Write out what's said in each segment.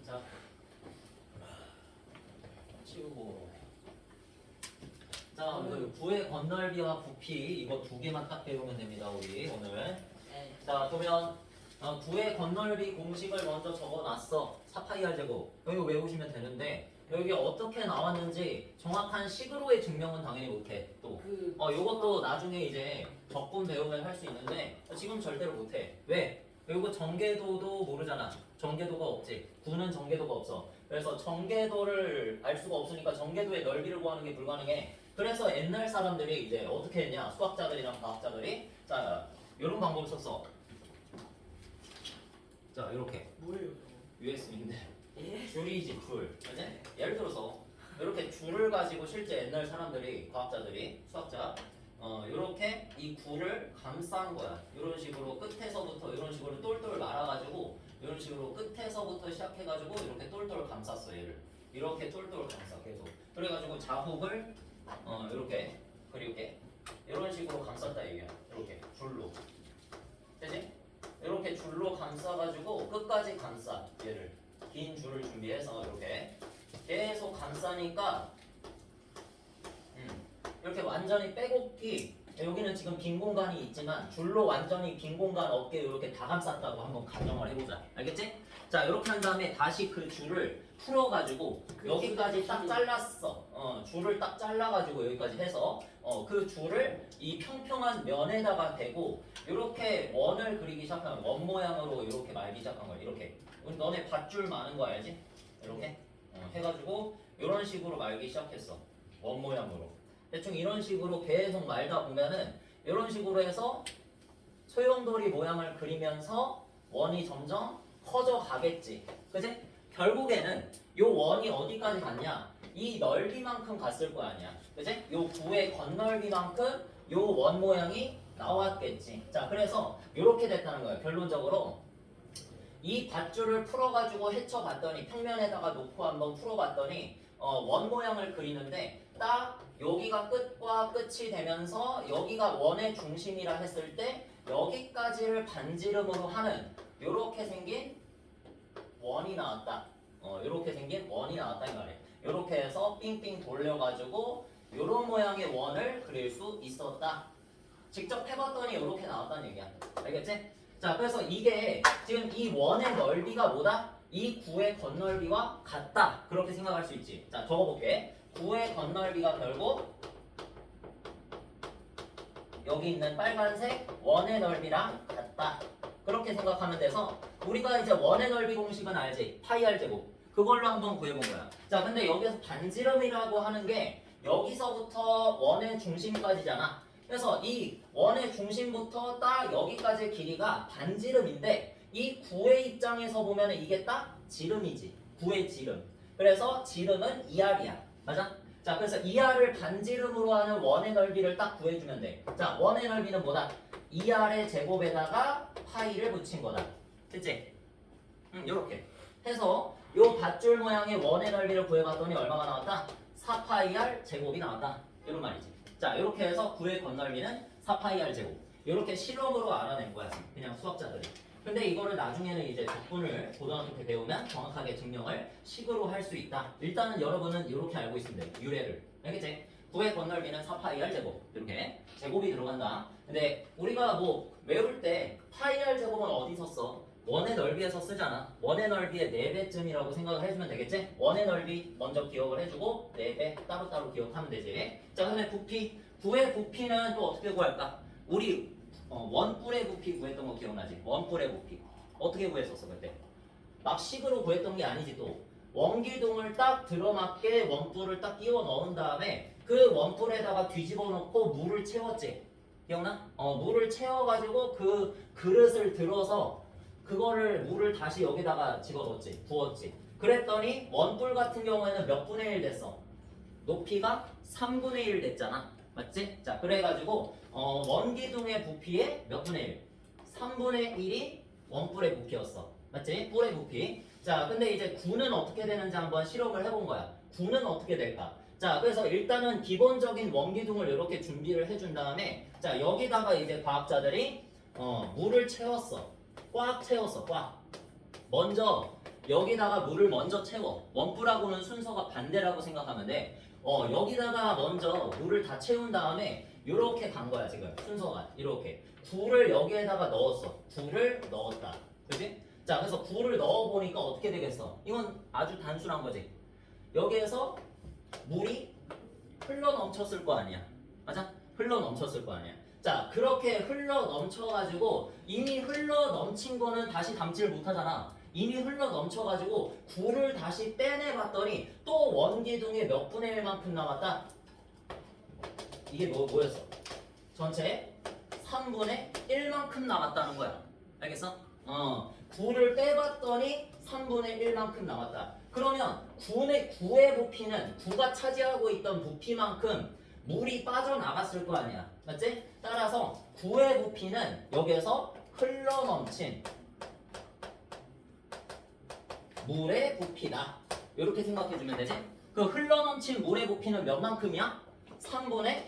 자, 치우고. 자, 그 구의 건널비와 부피 이거 두 개만 딱 배우면 됩니다, 우리 오늘. 네. 자, 그러면 구의 건널비 공식을 먼저 적어놨어. 4파이R 제곱. 여기 외우시면 되는데 여기 어떻게 나왔는지 정확한 식으로의 증명은 당연히 못해. 또 요것도 나중에 이제 적분 배우면 할 수 있는데 지금 절대로 못해. 왜? 그리고 정계도도 모르잖아. 정계도가 없지. 구는 정계도가 없어. 그래서 정계도를 알 수가 없으니까 정계도의 넓이를 구하는 게 불가능해. 그래서 옛날 사람들이 이제 어떻게 했냐? 수학자들이랑 과학자들이 자, 이런 방법을 썼어. 자, 이렇게 뭐예요? USB인데 예? 줄이지 줄. 그지? 예를 들어서 이렇게 줄을 가지고 실제 옛날 사람들이 과학자들이 수학자 이렇게 이 구를 감싼 거야. 이런 식으로 끝에서부터 이런 식으로 똘똘 말아가지고 이런 식으로 끝에서부터 시작해가지고 이렇게 똘똘 감쌌어 얘를. 이렇게 똘똘 감싸 계속. 그래가지고 자국을 이렇게 그리게 이런 식으로 감쌌다 얘기야. 이렇게 줄로. 되지? 이렇게 줄로 감싸가지고 끝까지 감싸 얘를. 긴 줄을 준비해서 이렇게 계속 감싸니까 이렇게 완전히 빼곡히 여기는 지금 빈 공간이 있지만 줄로 완전히 빈 공간 없게 이렇게 다 감쌌다고 한번 가정을 해보자. 알겠지? 자, 이렇게 한 다음에 다시 그 줄을 풀어가지고 여기까지 딱 잘랐어. 줄을 딱 잘라가지고 여기까지 해서 그 줄을 이 평평한 면에다가 대고 이렇게 원을 그리기 시작하면 원 모양으로 이렇게 말기 시작한 거야. 이렇게. 너네 밧줄 많은 거 알지? 이렇게 해가지고 이런 식으로 말기 시작했어. 원 모양으로. 대충 이런 식으로 계속 말다 보면은 이런 식으로 해서 소용돌이 모양을 그리면서 원이 점점 커져 가겠지. 그지? 결국에는 이 원이 어디까지 갔냐? 이 넓이만큼 갔을 거 아니야. 그지? 이 구의 건널비만큼 이 원 모양이 나왔겠지. 자, 그래서 이렇게 됐다는 거예요. 결론적으로 이 밧줄을 풀어가지고 헤쳐봤더니 평면에다가 놓고 한번 풀어봤더니 원 모양을 그리는데 딱 여기가 끝과 끝이 되면서 여기가 원의 중심이라 했을 때 여기까지를 반지름으로 하는 이렇게 생긴 원이 나왔다. 이렇게 생긴 원이 나왔다 이 말이에요. 이렇게 해서 삥삥 돌려가지고 이런 모양의 원을 그릴 수 있었다. 직접 해봤더니 이렇게 나왔다는 얘기야. 알겠지? 자, 그래서 이게 지금 이 원의 넓이가 뭐다? 이 구의 건널비와 같다. 그렇게 생각할 수 있지. 자, 적어볼게. 구의 건널비가 결국 여기 있는 빨간색 원의 넓이랑 같다. 그렇게 생각하면 돼서 우리가 이제 원의 넓이 공식은 알지? 파이 r 제곱. 그걸로 한번 구해본 거야. 자, 근데 여기서 반지름이라고 하는 게 여기서부터 원의 중심까지잖아. 그래서 이 원의 중심부터 딱 여기까지의 길이가 반지름인데 이 구의 입장에서 보면 이게 딱 지름이지. 구의 지름. 그래서 지름은 2R이야. 맞아? 자, 그래서 2R을 반지름으로 하는 원의 넓이를 딱 구해주면 돼. 자, 원의 넓이는 뭐다? 2R의 제곱에다가 파이를 붙인 거다. 됐지? 요렇게 해서 요 밧줄 모양의 원의 넓이를 구해봤더니 얼마가 나왔다? 4파이R 제곱이 나왔다. 이런 말이지. 자, 이렇게 해서 구의 건널비는 4파이R 제곱. 이렇게 실험으로 알아낸 거야, 그냥 수학자들이. 근데 이거를 나중에는 이제 적분을 고등학교 때 배우면 정확하게 증명을 식으로 할 수 있다. 일단은 여러분은 이렇게 알고 있으면 돼. 유래를. 알겠지? 구의 건널비는 4파이R 제곱. 이렇게 제곱이 들어간다. 근데 우리가 뭐 외울 때 파이R 제곱은 어디서 써? 원의 넓이에서 쓰잖아. 원의 넓이의 4배쯤이라고 생각을 해주면 되겠지? 원의 넓이 먼저 기억을 해주고 4배 따로따로 기억하면 되지. 자, 그다음에 부피. 구의 부피는 또 어떻게 구할까? 우리 원뿔의 부피 구했던 거 기억나지? 원뿔의 부피. 어떻게 구했었어 그때? 막 식으로 구했던 게 아니지 또. 원기둥을 딱 들어맞게 원뿔을 딱 끼워 넣은 다음에 그 원뿔에다가 뒤집어 놓고 물을 채웠지. 기억나? 물을 채워가지고 그 그릇을 들어서 그거를 물을 다시 여기다가 집어넣었지. 부었지. 그랬더니 원뿔 같은 경우에는 몇 분의 1 됐어? 높이가 3분의 1 됐잖아. 맞지? 자, 그래가지고 원기둥의 부피의 몇 분의 1? 3분의 1이 원뿔의 부피였어. 맞지? 뿔의 부피. 자, 근데 이제 구는 어떻게 되는지 한번 실험을 해본 거야. 구는 어떻게 될까? 자, 그래서 일단은 기본적인 원기둥을 이렇게 준비를 해준 다음에 자, 여기다가 이제 과학자들이 물을 채웠어. 꽉 채웠어. 꽉. 먼저 여기다가 물을 먼저 채워. 원뿔하고는 순서가 반대라고 생각하면 돼. 여기다가 먼저 물을 다 채운 다음에 이렇게 간 거야 지금 순서가 이렇게. 굴을 여기에다가 넣었어. 굴을 넣었다. 그지? 자, 그래서 굴을 넣어보니까 어떻게 되겠어? 이건 아주 단순한 거지. 여기에서 물이 흘러 넘쳤을 거 아니야. 맞아? 흘러 넘쳤을 거 아니야. 자, 그렇게 흘러 넘쳐가지고 이미 흘러 넘친 거는 다시 담지를 못하잖아. 이미 흘러 넘쳐가지고 굴을 다시 빼내봤더니 또 원기둥에 몇 분의 1만큼 남았다? 이게 뭐였어? 전체 3분의 1만큼 남았다는 거야. 알겠어? 굴을 빼봤더니 3분의 1만큼 남았다. 그러면 구의 부피는 구가 차지하고 있던 부피만큼 물이 빠져나갔을 거 아니야. 맞지? 따라서 구의 부피는 여기에서 흘러넘친 물의 부피다. 이렇게 생각해주면 되지? 그 흘러넘친 물의 부피는 몇 만큼이야? 3분의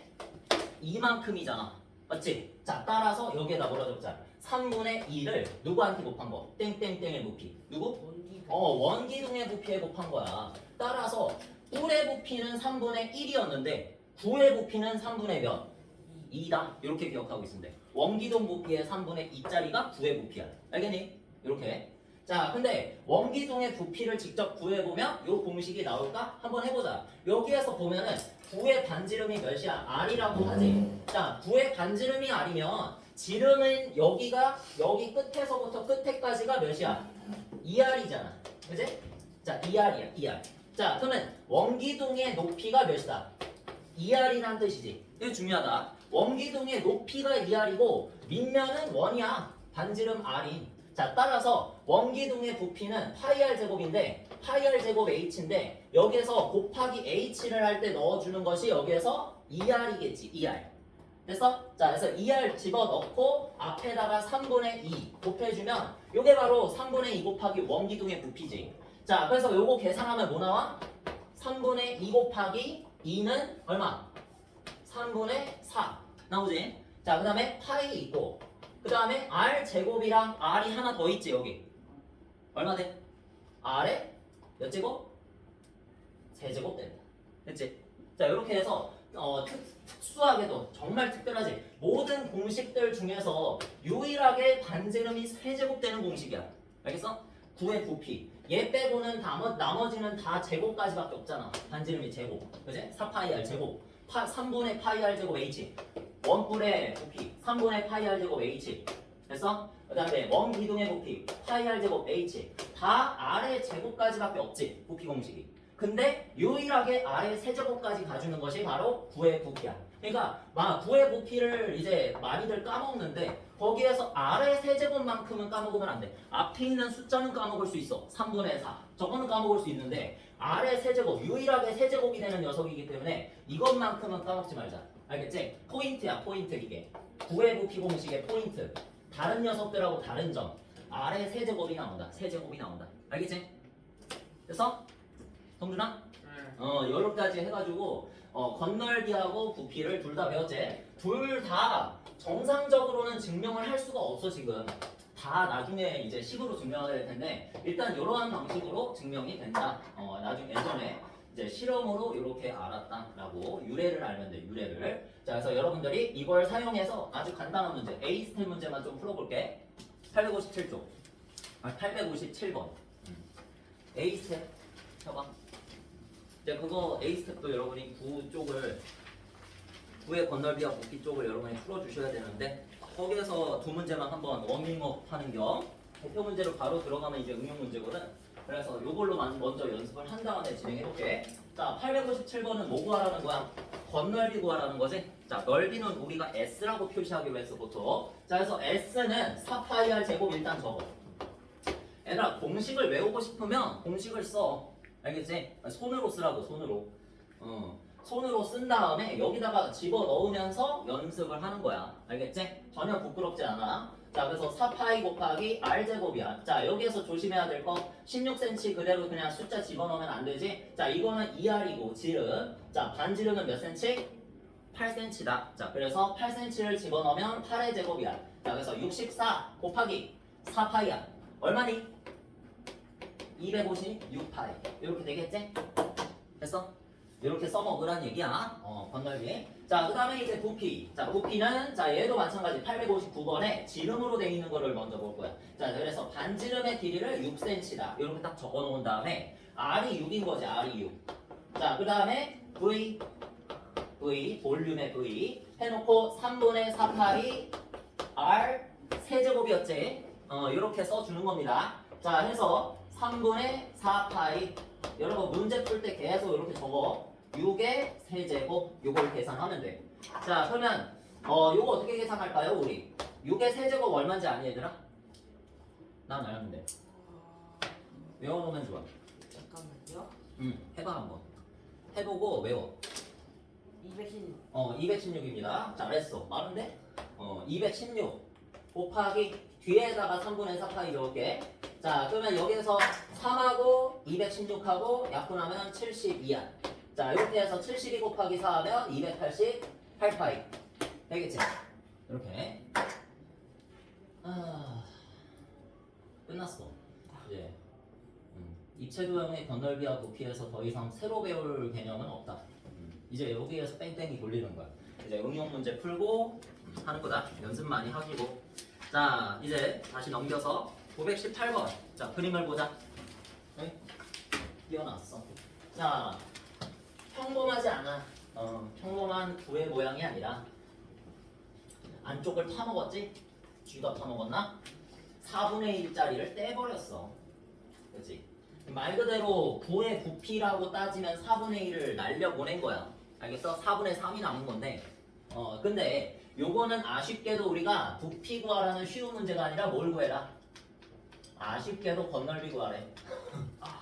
2만큼이잖아. 맞지? 자, 따라서 여기에다 뭐라 적자? 3분의 2를 누구한테 곱한 거? 땡땡땡의 부피. 누구? 원기둥의 부피에 곱한 거야. 따라서 꿀의 부피는 3분의 1이었는데 구의 부피는 3분의 몇? 2다. 이렇게 기억하고 있으면 돼. 원기둥 부피의 3분의 2짜리가 구의 부피야. 알겠니? 이렇게. 자, 근데 원기둥의 부피를 직접 구해보면 이 공식이 나올까? 한번 해보자. 여기에서 보면은 구의 반지름이 몇이야? R이라고 하지. 자, 구의 반지름이 R이면 지름은 여기가 여기 끝에서부터 끝에까지가 몇이야? 2R이잖아. 그지? 자, 2R이야. 2R. 자, 그러면 원기둥의 높이가 몇이다? 2R이란 뜻이지. 이거 중요하다. 원기둥의 높이가 2R이고 밑면은 1이야. 반지름 R이. 자, 따라서 원기둥의 부피는 파이 R 제곱인데 파이 R 제곱 H인데 여기에서 곱하기 H를 할 때 넣어주는 것이 여기에서 2R이겠지. 2R. 됐어? 자, 그래서 2R 집어넣고 앞에다가 3분의 2 곱해주면 요게 바로 3분의 2 곱하기 원기둥의 부피지. 자, 그래서 요거 계산하면 뭐 나와? 3분의 2 곱하기 2는 얼마? 3분의 4 나오지? 자, 그 다음에 파이 있고 그 다음에 R 제곱이랑 R이 하나 더 있지 여기. 얼마 돼? R에 몇 제곱? 세제곱 된다. 됐지? 자, 이렇게 해서 특수하게도 정말 특별하지. 모든 공식들 중에서 유일하게 반지름이 세제곱되는 공식이야. 알겠어? 9의 부피. 얘 빼고는 나머지는 다 제곱까지밖에 없잖아. 반지름이 제곱. 그지? 4파이 R 제곱. 3분의 파이 R 제곱 H. 원뿔의 부피 3분의 파이 R 제곱 H. 됐어? 그 다음에 원기둥의 부피 파이 R 제곱 H. 다 R의 제곱까지밖에 없지. 부피 공식이. 근데 유일하게 R의 세제곱까지 가주는 것이 바로 9의 부피야. 그러니까 9의 부피를 이제 많이들 까먹는데 거기에서 R의 세제곱만큼은 까먹으면 안 돼. 앞에 있는 숫자는 까먹을 수 있어. 3분의 4. 저거는 까먹을 수 있는데 R의 세제곱, 유일하게 세제곱이 되는 녀석이기 때문에 이것만큼은 까먹지 말자. 알겠지? 포인트야, 포인트 이게. 9의 부피 공식의 포인트. 다른 녀석들하고 다른 점. R의 세제곱이 나온다. 세제곱이 나온다. 알겠지? 됐어? 성준아? 여기까지 해가지고 건널기하고 부피를 둘 다 배웠지? 둘 다 정상적으로는 증명을 할 수가 없어 지금. 다 나중에 이제 식으로 증명을 할 텐데 일단 이러한 방식으로 증명이 된다. 나중에 예전에 이제 실험으로 이렇게 알았다라고 유래를 알면 돼. 유래를. 자, 그래서 여러분들이 이걸 사용해서 아주 간단한 문제 A 스텝 문제만 좀 풀어볼게. 857쪽. 857번. A 스텝 해봐. 이제 그거 A 스텝도 여러분이 9의 건널비와 부피 쪽을 여러분이 풀어주셔야 되는데 거기에서 두 문제만 한번 워밍업 하는 겸 대표 문제로 바로 들어가면 이제 응용 문제거든. 그래서 요걸로만 먼저 연습을 한 다음에 진행해볼게. 자, 857번은 뭐 구하라는 거야? 건널비 구하라는 거지? 자, 넓이는 우리가 S라고 표시하기로 했어, 보통. 자, 그래서 S는 4파이R 제곱 일단 적어. 얘들아, 공식을 외우고 싶으면 공식을 써. 알겠지? 손으로 쓰라고, 손으로. 손으로 쓴 다음에 여기다가 집어 넣으면서 연습을 하는 거야. 알겠지? 전혀 부끄럽지 않아. 자, 그래서 4파이 곱하기 R제곱이야. 자, 여기에서 조심해야 될 거 16cm 그대로 그냥 숫자 집어넣으면 안 되지? 자, 이거는 2R이고 지름. 자, 반지름은 몇 cm? 8cm다. 자, 그래서 8cm를 집어넣으면 8의 제곱이야. 자, 그래서 64 곱하기 4파이야. 얼마니? 256파이 이렇게 되겠지? 됐어? 이렇게 써먹으란 얘기야. 건널비. 자, 그 다음에 이제 부피. 자, 부피는, 자, 얘도 마찬가지 859번에 지름으로 돼 있는 거를 먼저 볼 거야. 자, 그래서 반지름의 길이를 6cm다. 이렇게 딱 적어 놓은 다음에, R이 6인 거지, R이 6. 자, 그 다음에 V, 볼륨의 V. 해놓고 3분의 4파이 R 세제곱이었지. 이렇게 써주는 겁니다. 자, 해서 3분의 4파이. 여러분 문제 풀 때 계속 이렇게 적어. 6의 세제곱 요걸 계산하면 돼. 자, 그러면 요거 어떻게 계산할까요, 우리? 6의 세제곱 얼마인지 아니 얘들아? 난 알았는데. 외워놓으면 좋아. 잠깐만요. 해봐 한번. 해보고 외워. 216. 216입니다. 잘했어. 많은데? 216 곱하기 뒤에다가 3분의 4파이 적을게. 자, 그러면 여기에서 3하고 216하고 약분하면 72야. 자, 이렇게 해서 72 곱하기 4 하면 288파이. 되겠지? 이렇게. 끝났어. 이제 입체 도형의 건널비와 부피에서 더 이상 새로 배울 개념은 없다. 이제 여기에서 뺑뺑이 돌리는 거야. 이제 응용 문제 풀고 하는 거다. 연습 많이 하시고. 자, 이제 다시 넘겨서 918번. 자, 그림을 보자. 네? 띄어놨어. 자, 평범하지 않아. 평범한 구의 모양이 아니라 안쪽을 타먹었지? 쥐가 타먹었나? 4분의 1짜리를 떼버렸어. 그치? 말 그대로 9의 부피라고 따지면 4분의 1을 날려보낸 거야. 알겠어? 4분의 3이 남은 건데 근데 요거는 아쉽게도 우리가 부피 구하라는 쉬운 문제가 아니라 뭘 구해라? 아쉽게도 건널비 구하래.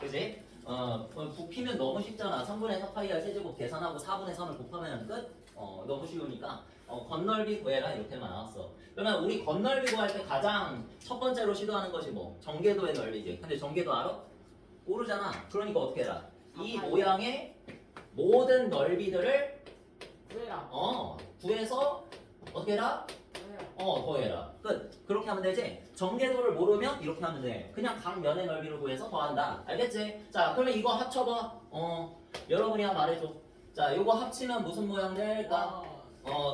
그지? 부피면 너무 쉽잖아. 3분의 4파이R 세제곱 계산하고 4분의 3을 곱하면 끝? 너무 쉬우니까 건널비 구해라 이렇게만 나왔어. 그러면 우리 건널비 구할 때 가장 첫 번째로 시도하는 것이 뭐? 전개도의 넓이지. 근데 전개도 알아? 모르잖아. 그러니까 어떻게 해라? 이 모양의 모든 넓이들을 구해라. 구해서 어떻게 해라? 구해라. 더해라. 끝. 그렇게 하면 되지? 전개도를 모르면 이렇게 하면 돼. 그냥 각 면의 넓이를 구해서 더한다. 알겠지? 자, 그러면 이거 합쳐봐. 여러분이 한번 말해줘. 자, 이거 합치면 무슨 모양 될까?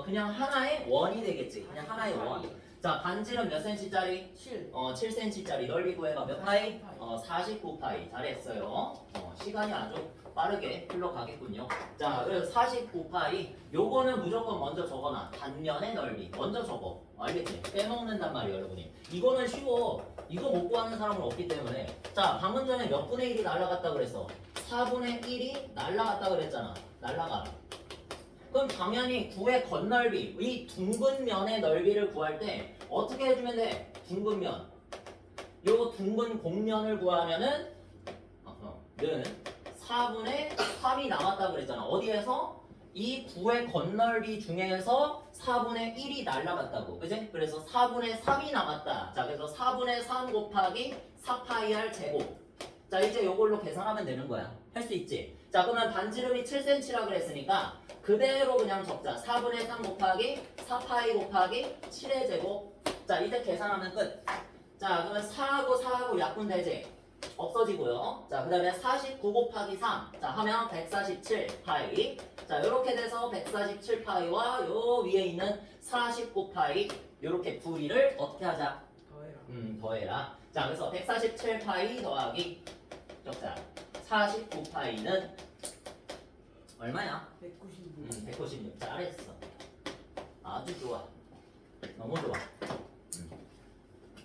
그냥 하나의 원이 되겠지. 그냥 하나의 원. 자, 반지름 몇 cm짜리? 7. 7cm짜리 넓이 구해봐. 몇 파이? 49파이. 잘했어요. 시간이 아주 빠르게 흘러가겠군요. 자, 그래서 49파이. 요거는 무조건 먼저 적어놔. 단면의 넓이. 먼저 적어. 알겠지? 빼먹는단 말이에요, 여러분이. 이거는 쉬워. 이거 못 구하는 사람은 없기 때문에. 자, 방금 전에 몇 분의 1이 날라갔다 그랬어? 4분의 1이 날라갔다 그랬잖아. 날라가. 그럼 당연히 9의 건널비, 이 둥근 면의 넓이를 구할 때 어떻게 해주면 돼? 둥근 면. 요 둥근 곡면을 구하면은 는 4분의 3이 남았다 그랬잖아. 어디에서? 이 9의 건널비 중에서 4분의 1이 날라갔다고. 그지? 그래서 4분의 3이 남았다. 자, 그래서 4분의 3 곱하기 4파이R 제곱. 자, 이제 요걸로 계산하면 되는 거야. 할 수 있지? 자, 그러면 반지름이 7cm라 그랬으니까 그대로 그냥 적자. 4분의 3 곱하기 4파이 곱하기 7의 제곱. 자, 이제 계산하면 끝. 자, 그러면 4하고 4하고 약분되지? 없어지고요. 자, 그 다음에 49 곱하기 3. 자, 하면 147파이. 자, 요렇게 돼서 147파이와 요 위에 있는 49파이. 요렇게 부위를 어떻게 하자? 더해라. 더해라. 자, 그래서 147파이 더하기 적자. 49파이는 얼마야? 196. 196. 잘했어. 아주 좋아. 너무 좋아.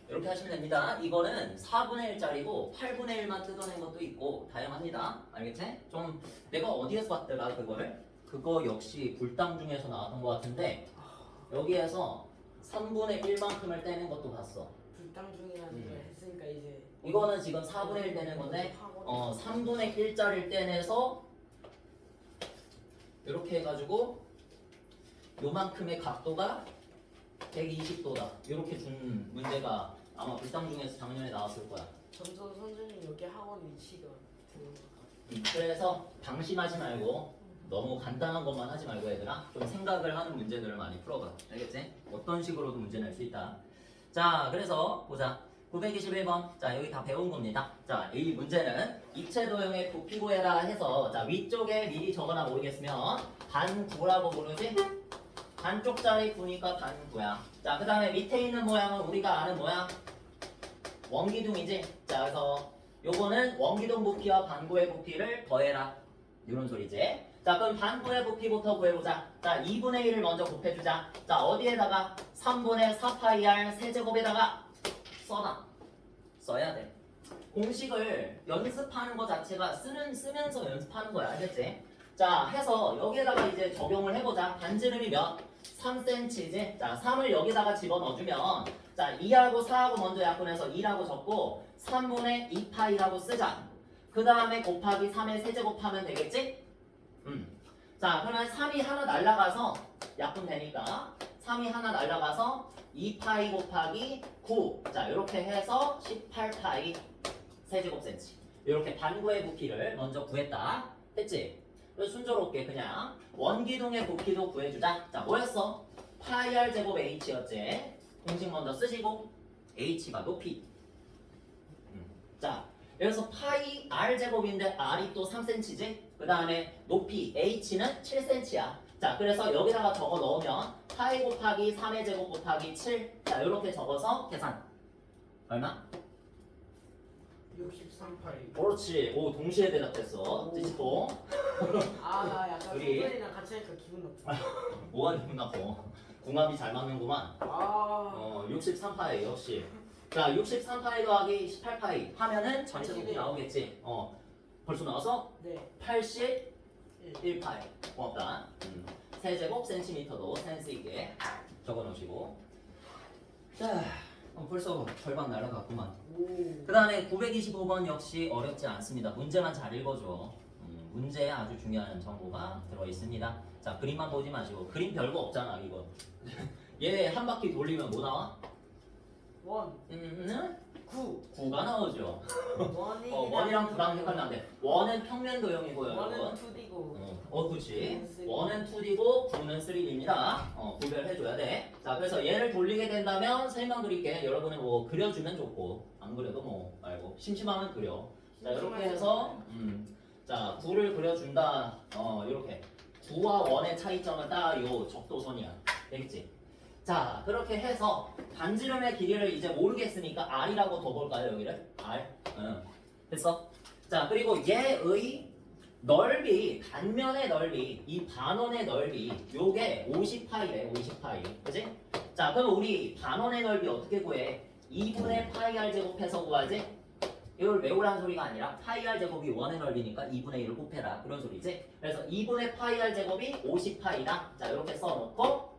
이렇게 하시면 됩니다. 이거는 4분의 1짜리고 8분의 1만 뜯어낸 것도 있고 다양합니다. 알겠지? 좀 내가 어디에서 봤더라 그거를? 그거 역시 불당 중에서 나왔던 것 같은데 여기에서 3분의 1만큼을 떼는 것도 봤어. 불당 중이라는 걸 했으니까 이제 이거는 지금 4분의 1 떼는 건데 3분의 1짜리를 떼내서 이렇게 해가지고 요만큼의 각도가 120도다. 이렇게 준 문제가 아마 불당 중에서 작년에 나왔을 거야. 전전 선생님 여기 학원 위치가 되는 것 같아요. 그래서 방심하지 말고 너무 간단한 것만 하지 말고 얘들아 좀 생각을 하는 문제들을 많이 풀어봐. 알겠지? 어떤 식으로도 문제 낼 수 있다. 자, 그래서 보자. 921번. 자, 여기 다 배운 겁니다. 자, 이 문제는 입체 도형의 부피 구해라 해서 자, 위쪽에 미리 적어놔 모르겠으면 반구라고 부르지? 반쪽짜리 구니까 반구야. 자, 그 다음에 밑에 있는 모양은 우리가 아는 모양 원기둥이지? 자, 그래서 요거는 원기둥 부피와 반구의 부피를 더해라. 이런 소리지. 자, 그럼 반구의 부피부터 구해보자. 자, 2분의 1을 먼저 곱해주자. 자, 어디에다가 3분의 4파이r 세제곱에다가 써야 돼. 공식을 연습하는 거 자체가 쓰면서 연습하는 거야. 알겠지? 자, 해서 여기에다가 이제 적용을 해보자. 반지름이 몇? 3cm지? 자, 3을 여기다가 집어넣어주면 자, 2하고 4하고 먼저 약분해서 2라고 적고 3분의 2파이라고 쓰자. 그 다음에 곱하기 3의 세제곱하면 되겠지? 자, 그러면 3이 하나 날라가서 약분되니까 3이 하나 날라가서 2파이 곱하기 9. 자, 이렇게 해서 18파이 세제곱센치. 이렇게 반구의 부피를 먼저 구했다. 됐지? 그래서 순조롭게 그냥 원기둥의 부피도 구해주자. 자, 뭐였어? 파이 r 제곱 h였지. 공식 먼저 쓰시고 h가 높이. 자, 여기서 파이 r 제곱인데 r이 또 3cm지? 그 다음에 높이 h는 7cm야. 자, 그래서 여기다가 적어 넣으면 파이 곱하기 3의 제곱 곱하기 7. 자, 이렇게 적어서 계산. 얼마? 63파이. 그렇지. 오, 동시에 대답했어. 찌찌뽕. 아, 약간 우리- 선배님이랑 같이 하니까 기분 나쁘다. 뭐가 기분 나빠. 궁합이 잘 맞는구만. 아, 63파이 역시. 자, 63파이 더하기 18파이 하면은 전체 높이 나오겠지. 벌써 나와서 네. 81파이. 고맙다. 세제곱 센티미터도 센스 있게 적어 놓으시고. 자, 벌써 절반 날아갔구만. 오. 그 다음에 925번 역시 어렵지 않습니다. 문제만 잘 읽어줘. 문제에 아주 중요한 정보가 들어있습니다. 자, 그림만 보지 마시고. 그림 별거 없잖아, 이거. 얘 한 바퀴 돌리면 뭐 나와? 원. 9. 9가 나오죠. 원이. 원이랑 9랑 헷갈리면 안 돼. 원은 평면 도형이고요, 원은 여러분. 2D고. 그치. 원은 2D고 9는 3D입니다. 구별해줘야 돼. 자, 그래서 얘를 돌리게 된다면 설명 드릴게. 여러분은 뭐 그려주면 좋고, 안 그려도 뭐 말고, 심심하면 그려. 자, 이렇게 해서, 자, 9를 그려준다. 이렇게. 9와 1의 차이점은 딱 요 적도선이야. 되겠지? 자, 그렇게 해서 반지름의 길이를 이제 모르겠으니까 R이라고 더 볼까요, 여기를? R. 됐어? 자, 그리고 얘의 넓이, 단면의 넓이, 이 반원의 넓이, 요게 50파이래, 50파이. 그지? 자, 그럼 우리 반원의 넓이 어떻게 구해? 2분의 파이 r 제곱해서 구하지? 이걸 외우라는 소리가 아니라 파이 r 제곱이 원의 넓이니까 2분의 1을 곱해라. 그런 소리지? 그래서 2분의 파이 r 제곱이 50파이다. 자, 이렇게 써놓고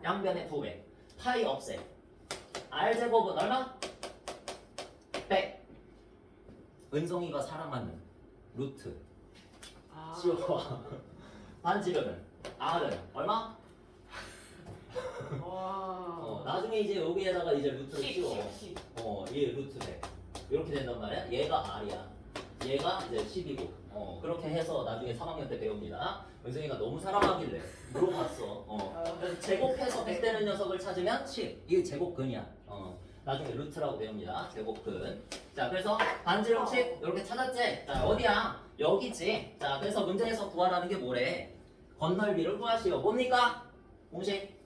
양변의 2배. 파이 없애. r 제곱은 얼마? 100. 은성이가 사랑하는 루트. 아. 지워봐. 반지름은 r은 얼마? 와. 나중에 이제 여기에다가 이제 루트를 10, 씌워. 10. 얘 루트 100. 이렇게 된단 말이야. 얘가 r이야. 얘가 이제 10이고. 그렇게 해서 나중에 3학년 때 배웁니다. 은성이가 너무 사랑하길래 물어봤어. 그래서 제곱해서 100 되는 녀석을 찾으면 10. 이게 제곱근이야. 나중에 루트라고 배웁니다. 제곱근. 자, 그래서 반지름 10 이렇게 찾았지? 자, 어디야? 여기지. 자, 그래서 문제에서 구하라는 게 뭐래? 건널비를 구하시오. 뭡니까? 공식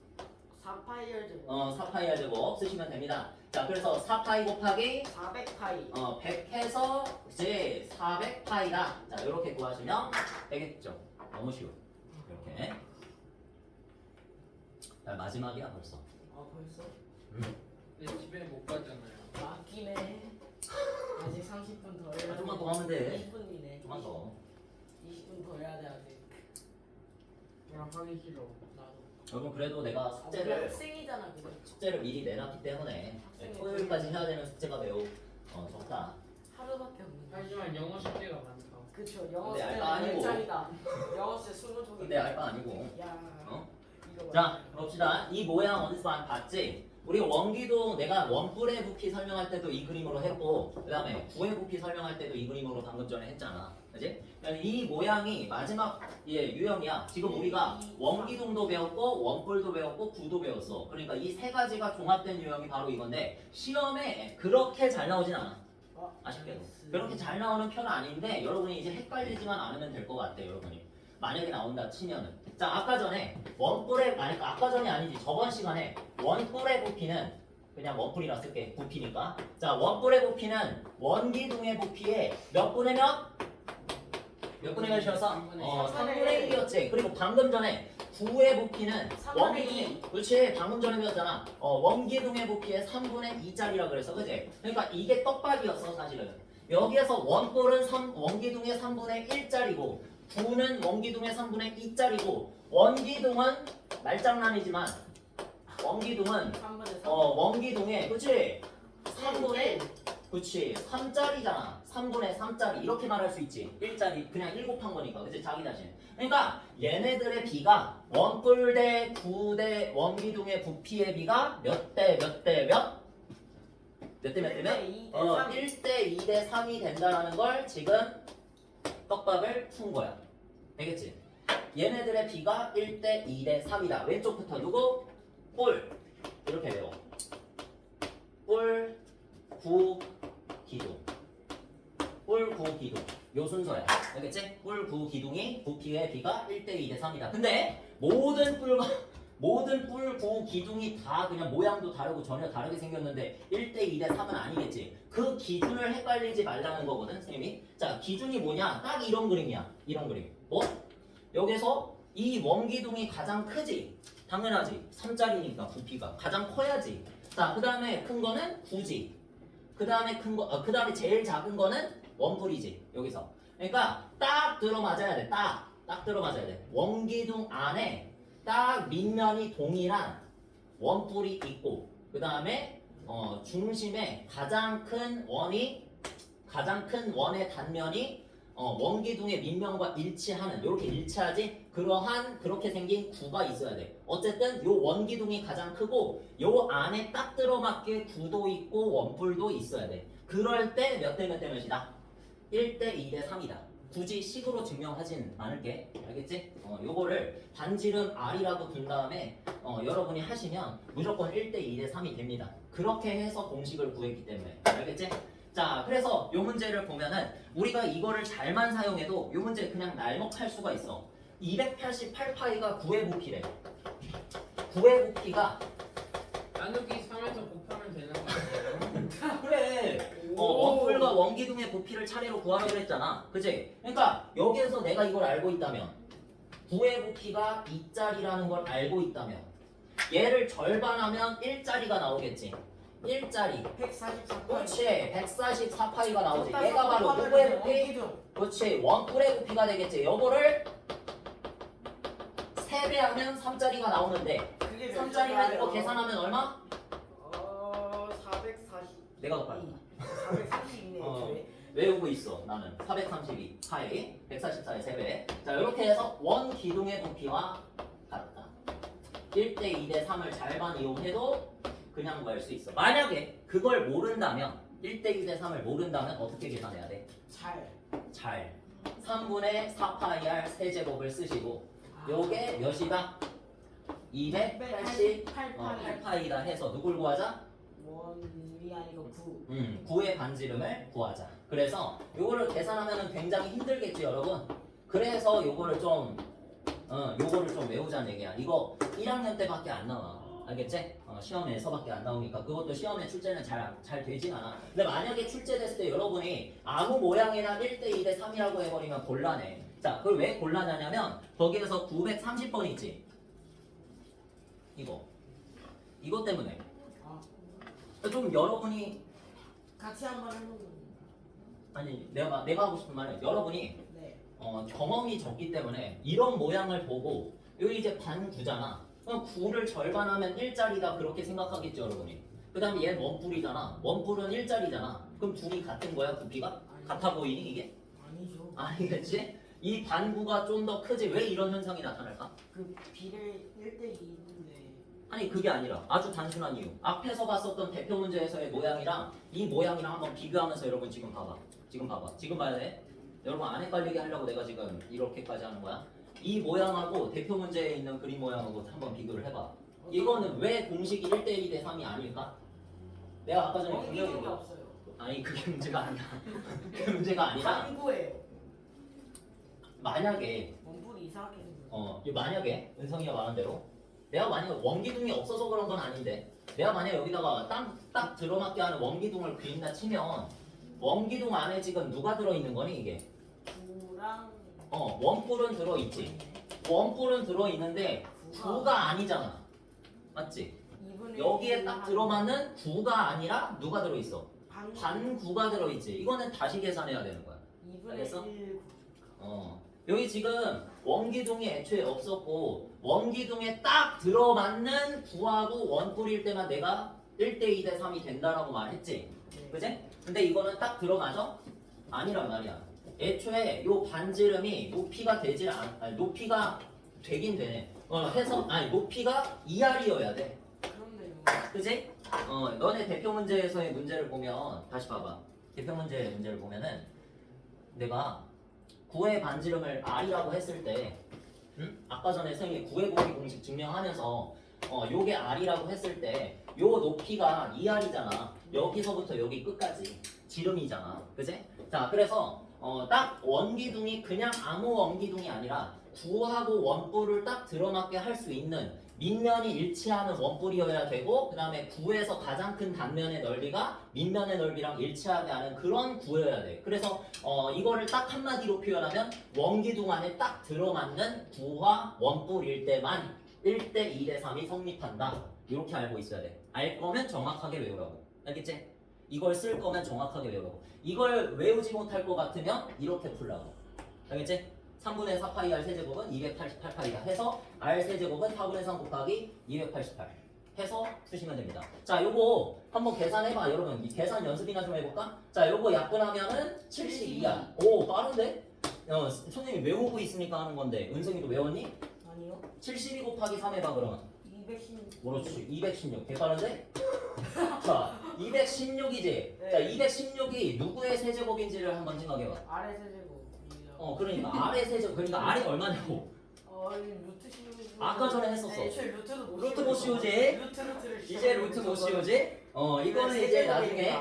4파이 r 제곱. 4파이 r 제곱 쓰시면 됩니다. 자, 그래서 4파이 곱하기 400파이. 100 해서 이제 400파이다. 자, 이렇게 구하시면 되겠죠. 너무 쉬워. 이렇게. 자, 마지막이야 벌써. 아, 벌써? 근데 집에 못 가잖아요. 아끼네. 아직 30분 더 해야 돼. 좀만 더 하면 돼. 20분이네. 좀만 더. 20분 더 해야 돼 아직. 나 하기 싫어. 나도. 여러분 그래도 내가 우리 숙제를 학생이잖아 그래. 미리 내놨기 때문에 토요일까지 해야 되는 숙제가 매우 적다. 하루밖에 없는 거. 하지만 영어 숙제가 많다. 그쵸. 영어 근데 숙제는 알바 아니고. 열장이다. 영어 숙제 20종이. 근데 알바 아니고. 야. 어? 이거 자, 봅시다. 이 모양 어디서 봤지? 우리 원기둥 내가 원뿔의 부피 설명할 때도 이 그림으로 했고 그 다음에 구의 부피 설명할 때도 이 그림으로 방금 전에 했잖아. 그지? 이 모양이 마지막 유형이야. 지금 우리가 원기둥도 배웠고 원뿔도 배웠고 구도 배웠어. 그러니까 이 세 가지가 종합된 유형이 바로 이건데 시험에 그렇게 잘 나오진 않아. 아쉽게도. 그렇게 잘 나오는 편은 아닌데 여러분이 이제 헷갈리지만 않으면 될 것 같아요. 여러분이. 만약에 나온다 치면은. 자, 아까 전에 원뿔의 아니 아까 전이 아니지. 저번 시간에 원뿔의 부피는 그냥 원뿔이라 쓸게. 부피니까. 자, 원뿔의 부피는 원기둥의 부피의 몇 분의 몇 분의 몇이어서 3분의 1이었지. 그리고 방금 전에 구의 부피는 3분의 원기둥의 그렇지. 방금 전에 배웠잖아. 원기둥의 부피의 3분의 2짜리라 그랬어. 그지? 그러니까 이게 떡밥이었어, 사실은. 여기에서 원뿔은 원기둥의 3분의 1짜리고 구는 원기둥의 3분의 2짜리고 원기둥은 말장난이지만 원기둥은 3분의 3. 원기둥의 그치 3분의 그치 3짜리잖아 3분의 3짜리 이렇게 말할 수 있지 1짜리 그냥 1 곱한 거니까 그치 자기 자신 그러니까 얘네들의 비가 원뿔 대 구 대 원기둥의 부피의 비가 몇 대 몇 대 몇? 몇 대 몇 대 몇? 1대 2대 3이 된다라는 걸 지금 떡밥을 푼 거야. 되겠지? 얘네들의 비가 1대 2대 3이다. 왼쪽부터 누구? 뿔. 이렇게 외워. 뿔, 구, 기둥. 뿔, 구, 기둥. 요 순서야. 알겠지? 뿔, 구, 기둥이 부피의 비가 1대 2대 3이다. 근데 모든 뿔, 구, 기둥이 다 그냥 모양도 다르고 전혀 다르게 생겼는데 1대 2대 3은 아니겠지. 그 기준을 헷갈리지 말라는 거거든, 선생님이. 자, 기준이 뭐냐? 딱 이런 그림이야. 이런 그림. 뭐? 여기서 이 원기둥이 가장 크지? 당연하지. 3짜리니까 부피가 가장 커야지. 자, 그 다음에 큰 거는 구지. 그 다음에 그 다음에 제일 작은 거는 원뿔이지. 여기서. 그러니까 딱 들어맞아야 돼. 딱 들어맞아야 돼. 원기둥 안에 딱 밑면이 동일한 원뿔이 있고 그 다음에 중심에 가장 큰 원의 단면이 원기둥의 밑면과 일치하는 이렇게 일치하지 그렇게 생긴 구가 있어야 돼. 어쨌든 요 원기둥이 가장 크고 요 안에 딱 들어맞게 구도 있고 원뿔도 있어야 돼. 그럴 때 몇 대 몇 대 몇이다? 1대 2대 3이다. 굳이 식으로 증명하진 않을게. 알겠지? 요거를 반지름 R이라고 둔 다음에 여러분이 하시면 무조건 1대 2대 3이 됩니다. 그렇게 해서 공식을 구했기 때문에. 알겠지? 자, 그래서 요 문제를 보면은 우리가 이거를 잘만 사용해도 요 문제 그냥 날먹할 수가 있어. 288파이가 9의 부피래. 9의 부피가 나누기 3에서 곱하면 되는 거 아니에요? 그래. 원뿔과 원기둥의 부피를 차례로 구하라고 그랬잖아. 그치? 그러니까 여기에서 내가 이걸 알고 있다면 9의 부피가 2짜리라는 걸 알고 있다면 얘를 절반하면 1짜리가 나오겠지. 1짜리. 144. 그렇지. 144파이가 나오지. 얘가 바로 누구의 부피? 그렇지. 원뿔의 부피가 되겠지. 요거를 3배하면 3짜리가 나오는데 3짜리면 이거 계산하면 얼마? 440. 내가 더 빨라. 432네. 외우고 있어. 나는 432 파이 144의 3배. 자, 이렇게 해서 원기둥의 부피와 같다. 1대 2대 3을 잘만 이용해도 그냥 구할 수 있어. 만약에 그걸 모른다면 1대 2대 3을 모른다면 어떻게 계산해야 돼? 잘 3분의 4파이R 세제곱을 쓰시고 요게 몇이다? 288파이다 해서 누굴 구하자? 원이 아니고 9. 9의 반지름을 구하자. 그래서 요거를 계산하면 굉장히 힘들겠지 여러분. 그래서 요거를 좀 외우자는 얘기야. 이거 1학년 때밖에 안 나와. 알겠지? 시험에서밖에 안 나오니까 그것도 시험에 출제는 잘 되진 않아. 근데 만약에 출제됐을 때 여러분이 아무 모양이나 1대 2대 3이라고 해버리면 곤란해. 자, 그걸 왜 곤란하냐면 거기에서 930번 있지. 이거 때문에 좀 여러분이 같이 한번 해보는. 아니 내가 하고 싶은 말은 여러분이 네. 경험이 적기 때문에 이런 모양을 보고 여기 이제 반구잖아. 그럼 9를 절반하면 1짜리다 그렇게 생각하겠죠 여러분이. 그 다음에 얘는 원뿔이잖아. 원뿔은 1짜리잖아. 그럼 둘이 같은 거야 부피가? 같아 보이니 이게? 아니죠. 아니겠지? 이 반구가 좀 더 크지. 왜 이런 현상이 나타날까? 그 비를 1대 2인데 아니 그게 아니라 아주 단순한 이유. 앞에서 봤었던 대표 문제에서의 모양이랑 이 모양이랑 한번 비교하면서 여러분 지금 봐봐. 지금 봐야 돼. 여러분 안 헷갈리게 하려고 내가 지금 이렇게까지 하는 거야. 이 모양하고 대표 문제에 있는 그림 모양하고 한번 비교를 해봐. 이거는 왜 공식이 1대1 대 3이 아닐까? 내가 아까 전에 분명히 원기둥이 없어요. 아니 그게 문제가 아니야. 그게 문제가 아니라 반구예요. 만약에 원뿔이 이상하게 생겼어. 만약에 은성이가 말한 대로 내가 만약에 원기둥이 없어서 그런 건 아닌데 내가 만약에 여기다가 딱 들어맞게 하는 원기둥을 그린다 치면 원기둥 안에 지금 누가 들어있는 거니 이게? 구랑 원뿔은 들어있지. 원뿔은 들어있는데 구가 아니잖아. 맞지? 여기에 딱 들어맞는 구가 아니라 누가 들어있어? 반구가 들어있지. 이거는 다시 계산해야 되는 거야. 2분의 알겠어? 1 여기 지금 원기둥이 애초에 없었고 원기둥에 딱 들어맞는 구하고 원뿔일 때만 내가 1대2 대 3이 된다라고 말했지. 그지? 근데 이거는 딱 들어가죠? 아니란 말이야. 애초에 요 반지름이 높이가 높이가 되긴 되네. 높이가 2R이어야 돼. 그렇네요. 그지? 너네 대표 문제에서의 문제를 보면 다시 봐봐. 대표 문제의 문제를 보면은 내가 구의 반지름을 R이라고 했을 때 아까 전에 선생님이 구의 곱이 공식 증명하면서 요게 R이라고 했을 때 요 높이가 2R이잖아. 여기서부터 여기 끝까지 지름이잖아. 그지? 자, 그래서 딱 원기둥이 그냥 아무 원기둥이 아니라 구하고 원뿔을 딱 들어맞게 할 수 있는 밑면이 일치하는 원뿔이어야 되고 그 다음에 구에서 가장 큰 단면의 넓이가 밑면의 넓이랑 일치하게 하는 그런 구여야 돼. 그래서 이거를 딱 한마디로 표현하면 원기둥 안에 딱 들어맞는 구와 원뿔일 때만 1대2 대 3이 성립한다. 이렇게 알고 있어야 돼. 알 거면 정확하게 외우라고. 알겠지? 이걸 쓸 거면 정확하게 외우라고. 이걸 외우지 못할 것 같으면 이렇게 풀라고. 알겠지? 3분의 4파이 R 세제곱은 288파이다 해서 R 세제곱은 4분의 3 곱하기 288 해서 쓰시면 됩니다. 자, 요거 한번 계산해봐. 여러분 이 계산 연습이나 좀 해볼까? 자, 요거 약분하면은 72야. 오, 빠른데? 선생님이 외우고 있으니까 하는 건데 은성이도 외웠니? 아니요. 72 곱하기 3 해봐 그러면. 216. 그렇지. 216. 개 빠른데? 자, 216이지? 네. 자, 216이 누구의 세제곱인지를 한번 생각해봐. 아래 세제곱. 그러니까 R의 세제곱. 그러니까 R이 얼마냐고. 루트 씌우지. 아까 전에 했었어. 애초에 루트도 못 루트 못 씌우지? 루트를 이제 루트 못 씌우지? 이거는 이제 나중에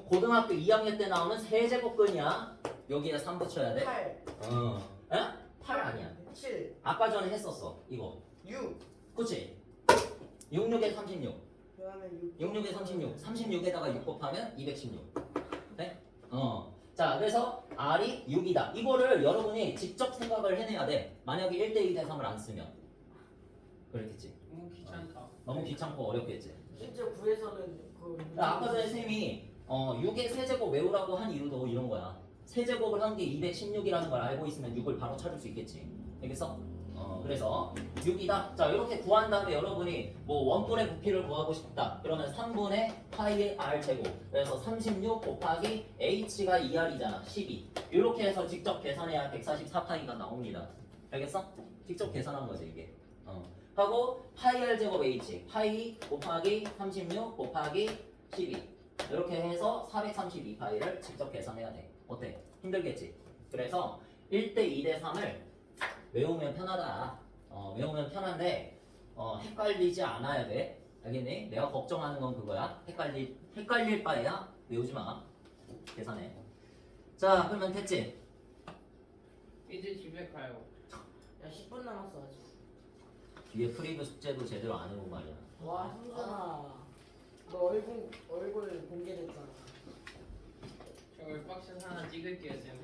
고등학교 2학년 때 나오는 세제곱근이야. 여기에 3 붙여야 돼. 8, 8 아니야. 7, 아까 전에 했었어. 이거. 6. 그치? 66에 36. 그다음에 66에 36. 36에다가 6 곱하면 216. 네? 자, 그래서 R이 6이다. 이거를 여러분이 직접 생각을 해내야 돼. 만약에 1대2 대 3을 안 쓰면. 그렇겠지. 너무 귀찮다. 너무 귀찮고 어렵겠지. 실제 구에서는 아까 전에 선생님이 6의 세제곱 외우라고 한 이유도 이런 거야. 세제곱을 한 게 216이라는 걸 알고 있으면 6을 바로 찾을 수 있겠지. 알겠어? 그래서 6이다. 자, 이렇게 구한 다음에 여러분이 뭐 원뿔의 부피를 구하고 싶다. 그러면 3분의 파이 R 제곱. 그래서 36 곱하기 H가 2R이잖아. 12. 이렇게 해서 직접 계산해야 144파이가 나옵니다. 알겠어? 직접 계산한 거지 이게. 하고 파이 R 제곱 H. 파이 곱하기 36 곱하기 12. 이렇게 해서 432파이를 직접 계산해야 돼. 어때? 힘들겠지? 그래서 1대2 대 3을 외우면 편하다. 외우면 편한데 헷갈리지 않아야 돼. 알겠니? 내가 걱정하는 건 그거야. 헷갈릴 바에야 외우지 마. 계산해. 자, 그러면 됐지? 이제 집에 가요. 야 10분 남았어 아직. 뒤에 프리뷰 숙제도 제대로 안 해보고 말이야. 와 형준아. 너 얼굴 공개됐잖아. 저 박스 하나 찍을게요, 쌤.